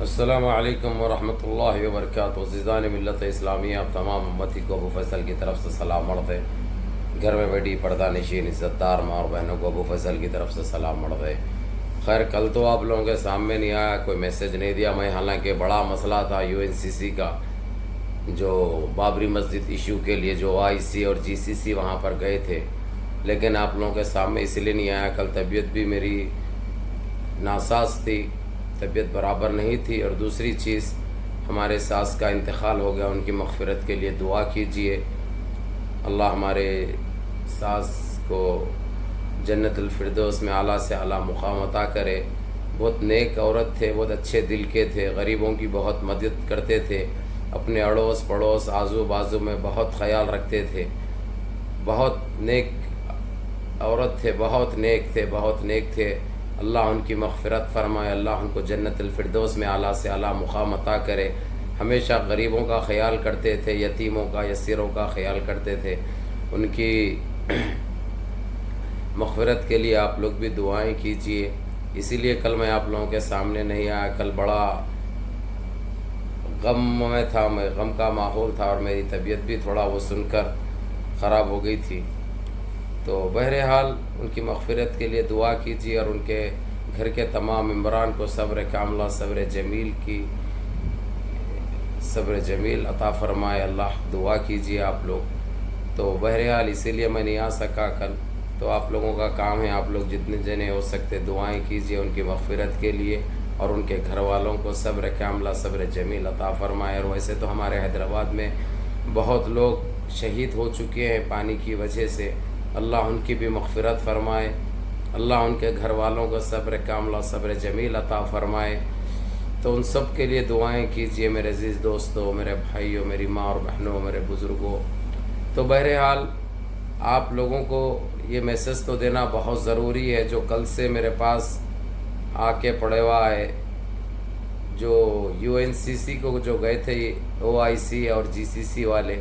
السلام علیکم ورحمۃ اللہ وبرکاتہ۔ عزیزان ملت اسلامیہ، آپ تمام امتی کو ابو فیصل کی طرف سے سلام مڑتے۔ گھر میں بیٹھی پردہ نشین عزت دار ماں اور بہنوں کو ابو فیصل کی طرف سے سلام مڑتے۔ خیر، کل تو آپ لوگوں کے سامنے نہیں آیا، کوئی میسج نہیں دیا میں، حالانکہ بڑا مسئلہ تھا UNCC کا، جو بابری مسجد ایشو کے لیے جو OIC اور GCC وہاں پر گئے تھے، لیکن آپ لوگوں کے سامنے اس لیے نہیں آیا، کل طبیعت بھی میری ناساز تھی، طبیعت برابر نہیں تھی، اور دوسری چیز ہمارے ساس کا انتقال ہو گیا، ان کی مغفرت کے لیے دعا کیجئے۔ اللہ ہمارے ساس کو جنت الفردوس میں اعلیٰ سے اعلیٰ مقام عطا کرے۔ بہت نیک عورت تھے، بہت اچھے دل کے تھے، غریبوں کی بہت مدد کرتے تھے، اپنے اڑوس پڑوس آزو بازو میں بہت خیال رکھتے تھے، بہت نیک عورت تھے، بہت نیک تھے۔ اللہ ان کی مغفرت فرمائے، اللہ ان کو جنت الفردوس میں اعلیٰ سے اعلیٰ مقام عطا کرے۔ ہمیشہ غریبوں کا خیال کرتے تھے، یتیموں کا، یسیروں کا خیال کرتے تھے۔ ان کی مغفرت کے لیے آپ لوگ بھی دعائیں کیجئے۔ اسی لیے کل میں آپ لوگوں کے سامنے نہیں آیا، کل بڑا غم میں تھا، میں غم کا ماحول تھا، اور میری طبیعت بھی تھوڑا وہ سن کر خراب ہو گئی تھی۔ تو بہرحال ان کی مغفرت کے لیے دعا کیجیے، اور ان کے گھر کے تمام ممبران کو صبر کاملہ، صبر جمیل عطا فرمائے۔ اللہ دعا کیجیے آپ لوگ۔ تو بہرحال اسی لیے میں نہیں آ سکا کل، تو آپ لوگوں کا کام ہے، آپ لوگ جتنے جنے ہو سکتے دعائیں کیجیے ان کی مغفرت کے لیے، اور ان کے گھر والوں کو صبر کاملہ، صبر جمیل عطا فرمائے۔ اور ویسے تو ہمارے حیدرآباد میں بہت لوگ شہید ہو چکے ہیں پانی کی وجہ سے، اللہ ان کی بھی مغفرت فرمائے، اللہ ان کے گھر والوں کو صبر کاملہ، صبر جمیل عطا فرمائے۔ تو ان سب کے لیے دعائیں کیجئے میرے عزیز دوستوں، میرے بھائیوں، میری ماں اور بہنوں، میرے بزرگوں۔ تو بہرحال آپ لوگوں کو یہ میسج تو دینا بہت ضروری ہے، جو کل سے میرے پاس آ کے پڑے ہوا ہے، جو UNCC کو جو گئے تھے OIC اور GCC والے۔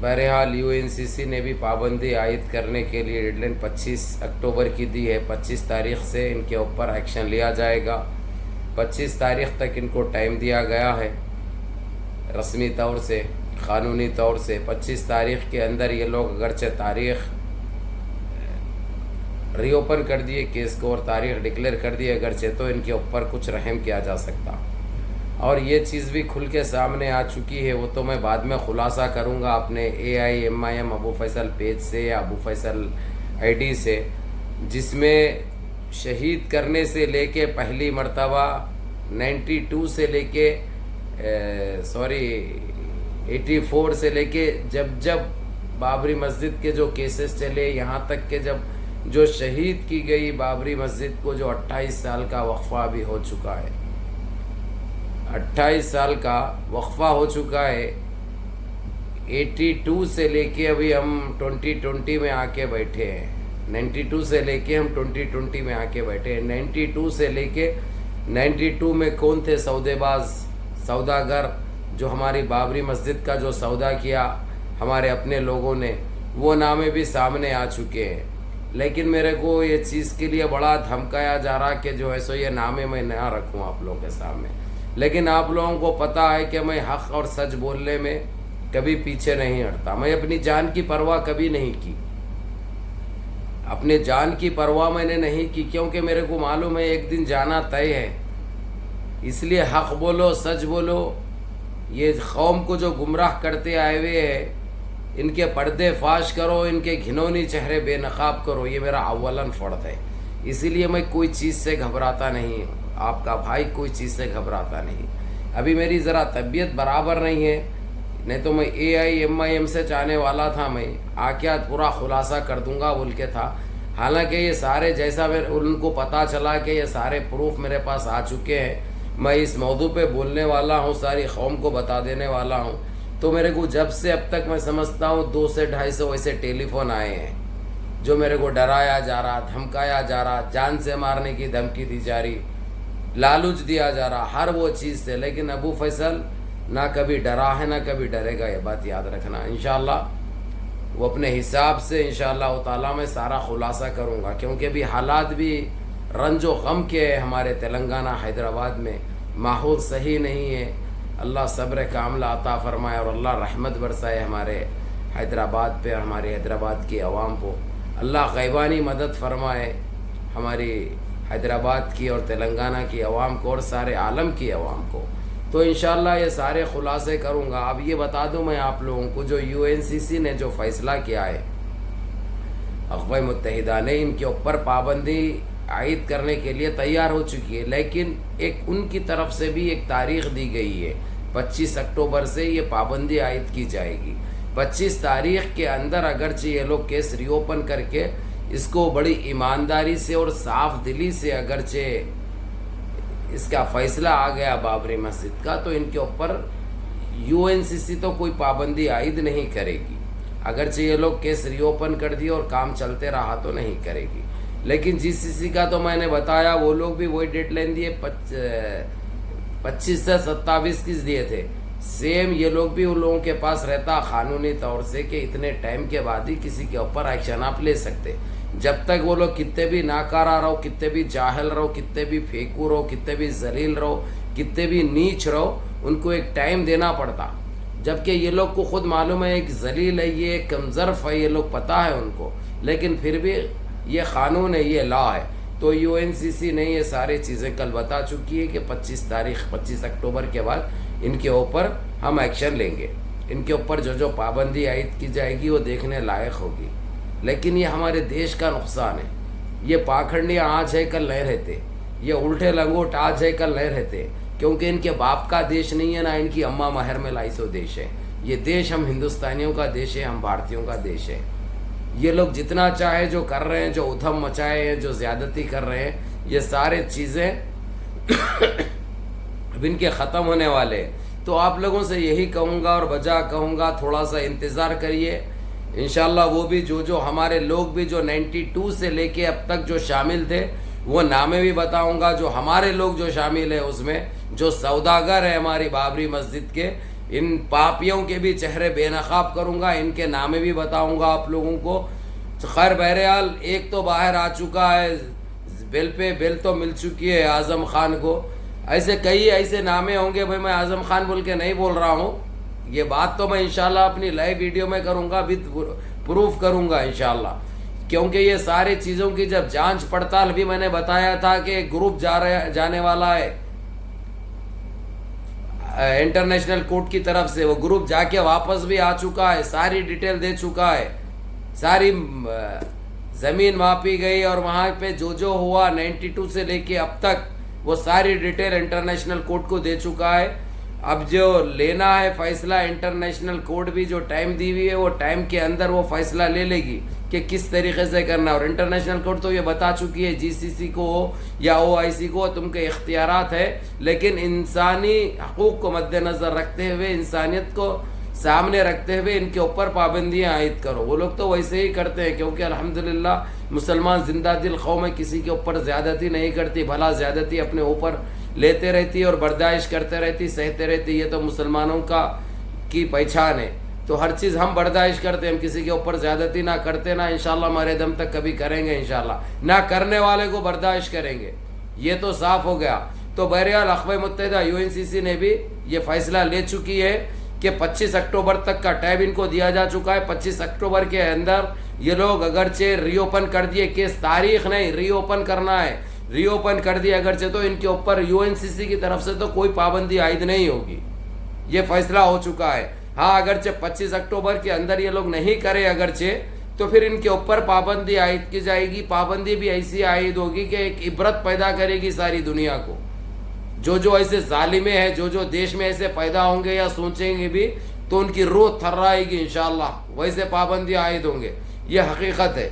بہرحال UNCC نے بھی پابندی عائد کرنے کے لیے ڈیڈ لائن 25 اکتوبر کی دی ہے۔ 25 تاریخ سے ان کے اوپر ایکشن لیا جائے گا۔ 25 تاریخ تک ان کو ٹائم دیا گیا ہے، رسمی طور سے، قانونی طور سے۔ 25 تاریخ کے اندر یہ لوگ اگرچہ تاریخ ری اوپن کر دیے کیس کو، اور تاریخ ڈکلیئر کر دیے اگرچہ، تو ان کے اوپر کچھ رحم کیا جا سکتا۔ اور یہ چیز بھی کھل کے سامنے آ چکی ہے، وہ تو میں بعد میں خلاصہ کروں گا اپنے AIMIM ابو فیصل پیج سے یا ابو فیصل ID سے، جس میں شہید کرنے سے لے کے پہلی مرتبہ 92 سے لے کے 84 سے لے کے جب بابری مسجد کے جو کیسز چلے، یہاں تک کہ جب جو شہید کی گئی بابری مسجد کو، جو 28 سال کا وقفہ بھی ہو چکا ہے، 28 سال کا وقفہ ہو چکا ہے۔ 82 سے لے کے ابھی ہم 2020 میں آ کے بیٹھے ہیں، 92 سے لے کے ہم 2020 میں آ کے بیٹھے ہیں۔ 92 سے لے کے 92 میں کون تھے سودے باز، سوداگر، جو ہماری بابری مسجد کا جو سودا کیا ہمارے اپنے لوگوں نے، وہ نامے بھی سامنے آ چکے ہیں۔ لیکن میرے کو یہ چیز کے لیے بڑا دھمکایا جا رہا کہ جو ہے سو یہ نامے میں نہ رکھوں آپ لوگوں کے سامنے، لیکن آپ لوگوں کو پتہ ہے کہ میں حق اور سچ بولنے میں کبھی پیچھے نہیں ہٹتا۔ میں اپنی جان کی پرواہ کبھی نہیں کی، اپنے جان کی پرواہ میں نے نہیں کی، کیونکہ میرے کو معلوم ہے ایک دن جانا طے ہے۔ اس لیے حق بولو، سچ بولو۔ یہ قوم کو جو گمراہ کرتے آئے ہوئے ہیں، ان کے پردے فاش کرو، ان کے گھنونی چہرے بے نقاب کرو، یہ میرا اولن فرض ہے۔ اسی لیے میں کوئی چیز سے گھبراتا نہیں ہوں، آپ کا بھائی کوئی چیز سے گھبراتا نہیں۔ ابھی میری ذرا طبیعت برابر نہیں ہے، نہیں تو میں AIMIM سے چاہنے والا تھا، میں آ کے پورا خلاصہ کر دوں گا بول کے تھا۔ حالانکہ یہ سارے، جیسا ان کو پتہ چلا کہ یہ سارے پروف میرے پاس آ چکے ہیں، میں اس موضوع پہ بولنے والا ہوں، ساری قوم کو بتا دینے والا ہوں۔ تو میرے کو جب سے اب تک میں سمجھتا ہوں 200 سے 250 ایسے ٹیلی فون آئے ہیں، جو میرے کو ڈرایا جا رہا، دھمکایا جا رہا، جان سے مارنے کی دھمکی دی جا رہی، لالچ دیا جا رہا، ہر وہ چیز سے۔ لیکن ابو فیصل نہ کبھی ڈرا ہے، نہ کبھی ڈرے گا، یہ بات یاد رکھنا۔ انشاءاللہ وہ اپنے حساب سے انشاءاللہ تعالیٰ میں سارا خلاصہ کروں گا، کیونکہ بھی حالات بھی رنج و غم کے ہمارے تلنگانہ حیدرآباد میں ماحول صحیح نہیں ہے. اللہ صبر کاملہ عطا فرمائے اور اللہ رحمت برسائے ہمارے حیدرآباد پہ اور ہمارے حیدرآباد کی عوام کو. اللہ غیبانی مدد فرمائے ہماری حیدرآباد کی اور تلنگانہ کی عوام کو اور سارے عالم کی عوام کو. تو انشاءاللہ یہ سارے خلاصے کروں گا. اب یہ بتا دوں میں آپ لوگوں کو، جو UNCC نے جو فیصلہ کیا ہے، اقوام متحدہ نے ان کے اوپر پابندی عائد کرنے کے لیے تیار ہو چکی ہے، لیکن ایک ان کی طرف سے بھی ایک تاریخ دی گئی ہے. 25 اکتوبر سے یہ پابندی عائد کی جائے گی. 25 تاریخ کے اندر اگرچہ یہ لوگ کیس ری اوپن کر کے اس کو بڑی ایمانداری سے اور صاف دلی سے اگرچہ اس کا فیصلہ آ گیا بابری مسجد کا، تو ان کے اوپر UNCC تو کوئی پابندی عائد نہیں کرے گی. اگرچہ یہ لوگ کیس ری اوپن کر دیے اور کام چلتے رہا تو نہیں کرے گی. لیکن GCC کا تو میں نے بتایا، وہ لوگ بھی وہی ڈیڈ لائن دیے، 25 سے 27 کس دیے تھے. سیم یہ لوگ بھی ان لوگوں کے پاس رہتا قانونی طور سے کہ اتنے ٹائم کے بعد ہی کسی کے اوپر ایکشن آپ لے سکتے. جب تک وہ لوگ کتنے بھی ناکارہ رہو، کتنے بھی جاہل رہو، کتنے بھی پھیکو رہو، کتنے بھی ذلیل رہو، کتنے بھی نیچ رہو، ان کو ایک ٹائم دینا پڑتا. جبکہ یہ لوگ کو خود معلوم ہے ایک ذلیل ہے، یہ ایک کمزرف ہے، یہ لوگ پتہ ہے ان کو، لیکن پھر بھی یہ قانون ہے، یہ لا ہے. تو UNCC نے یہ سارے چیزیں کل بتا چکی ہے کہ 25 اکتوبر کے بعد ان کے اوپر ہم ایکشن لیں گے. ان کے اوپر جو پابندی عائد کی جائے گی وہ دیکھنے لائق ہوگی. لیکن یہ ہمارے دیش کا نقصان ہے. یہ پاکھنڈیاں آج ہے کل نہیں رہتے، یہ الٹے لنگوٹ آج ہے کل نہیں رہتے، کیونکہ ان کے باپ کا دیش نہیں ہے، نہ ان کی اماں مہر میں لائی سو دیش ہے. یہ دیش ہم ہندوستانیوں کا دیش ہے، ہم بھارتیوں کا دیش ہے. یہ لوگ جتنا چاہے جو کر رہے ہیں، جو ادھم مچائے ہیں، جو زیادتی کر رہے ہیں، یہ سارے چیزیں اب ان کے ختم ہونے والے. تو آپ لوگوں سے یہی کہوں گا اور بجا کہوں گا، تھوڑا سا انتظار کریے. انشاءاللہ وہ بھی جو ہمارے لوگ بھی جو 92 سے لے کے اب تک جو شامل تھے وہ نامے بھی بتاؤں گا. جو ہمارے لوگ جو شامل ہیں اس میں جو سوداگر ہیں ہماری بابری مسجد کے، ان پاپیوں کے بھی چہرے بے نقاب کروں گا، ان کے نامے بھی بتاؤں گا آپ لوگوں کو. خیر بہرحال ایک تو باہر آ چکا ہے، بیل پہ بیل تو مل چکی ہے اعظم خان کو. ایسے کئی ایسے نامے ہوں گے، بھائی میں اعظم خان بول کے نہیں بول رہا ہوں، یہ بات تو میں انشاءاللہ اپنی لائیو ویڈیو میں کروں گا، وتھ پروف کروں گا انشاءاللہ. کیونکہ یہ سارے چیزوں کی جب جانچ پڑتال بھی میں نے بتایا تھا کہ گروپ جانے والا ہے انٹرنیشنل کورٹ کی طرف سے، وہ گروپ جا کے واپس بھی آ چکا ہے، ساری ڈیٹیل دے چکا ہے، ساری زمین ماپی گئی اور وہاں پہ جو ہوا 92 سے لے کے اب تک وہ ساری ڈیٹیل انٹرنیشنل کورٹ کو دے چکا ہے. اب جو لینا ہے فیصلہ، انٹرنیشنل کورٹ بھی جو ٹائم دی ہوئی ہے وہ ٹائم کے اندر وہ فیصلہ لے لے گی کہ کس طریقے سے کرنا ہے. اور انٹرنیشنل کورٹ تو یہ بتا چکی ہے GCC کو ہو یا OIC کو، تم کے اختیارات ہے، لیکن انسانی حقوق کو مد نظر رکھتے ہوئے، انسانیت کو سامنے رکھتے ہوئے ان کے اوپر پابندیاں عائد کرو. وہ لوگ تو ویسے ہی کرتے ہیں، کیونکہ الحمدللہ مسلمان زندہ دل قوم ہے، کسی کے اوپر زیادتی نہیں کرتی، بھلا زیادتی اپنے اوپر لیتے رہتی اور برداشت کرتے رہتی، سہتے رہتی. یہ تو مسلمانوں کی پہچان ہے. تو ہر چیز ہم برداشت کرتے ہیں، ہم کسی کے اوپر زیادتی نہ کرتے، نہ انشاءاللہ ہمارے دم تک کبھی کریں گے، انشاءاللہ نہ کرنے والے کو برداشت کریں گے. یہ تو صاف ہو گیا. تو بہرحال اقوام متحدہ UNCC نے بھی یہ فیصلہ لے چکی ہے کہ 25 اکتوبر تک کا ٹائم ان کو دیا جا چکا ہے. 25 اکتوبر کے اندر یہ لوگ اگرچہ ری اوپن کر دیے، کیس تاریخ نہیں، ری اوپن کرنا ہے، ری اوپن کر دیا اگرچہ، تو ان کے اوپر UNCC کی طرف سے تو کوئی پابندی عائد نہیں ہوگی. یہ فیصلہ ہو چکا ہے. ہاں اگرچہ 25 اکتوبر کے اندر یہ لوگ نہیں کرے اگرچہ، تو پھر ان کے اوپر پابندی عائد کی جائے گی. پابندی بھی ایسی عائد ہوگی کہ ایک عبرت پیدا کرے گی ساری دنیا کو. جو ایسے ظالمیں ہیں، جو دیش میں ایسے پیدا ہوں گے یا سوچیں گے بھی، تو ان کی روح تھرائے گی انشاءاللہ. ویسے پابندی عائد ہوں گے، یہ حقیقت ہے.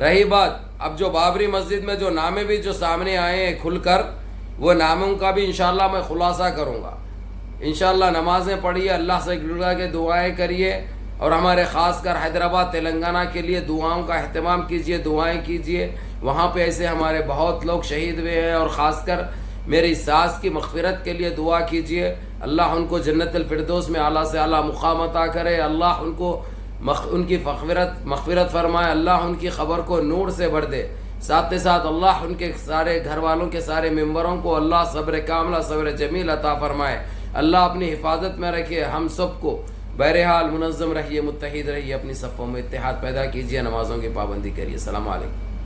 رہی بات اب جو بابری مسجد میں جو نامے بھی جو سامنے آئے ہیں کھل کر، وہ ناموں کا بھی انشاءاللہ میں خلاصہ کروں گا. انشاءاللہ نمازیں پڑھیے، اللہ سے گڑا کے دعائیں کریے، اور ہمارے خاص کر حیدرآباد تلنگانہ کے لیے دعاؤں کا اہتمام کیجیے، دعائیں کیجیے. وہاں پہ ایسے ہمارے بہت لوگ شہید ہوئے ہیں، اور خاص کر میری ساس کی مغفرت کے لیے دعا کیجیے. اللہ ان کو جنت الفردوس میں اعلیٰ سے اعلیٰ مقام عطا کرے. اللہ ان کی مغفرت فرمائے. اللہ ان کی خبر کو نور سے بھر دے. ساتھ ساتھ اللہ ان کے سارے گھر والوں کے سارے ممبروں کو اللہ صبر کاملہ صبر جمیل عطا فرمائے، اللہ اپنی حفاظت میں رکھے، ہم سب کو بہرحال منظم رہیے، متحد رہیے، اپنی صفوں میں اتحاد پیدا کیجیے، نمازوں کی پابندی کریے۔ السلام علیکم۔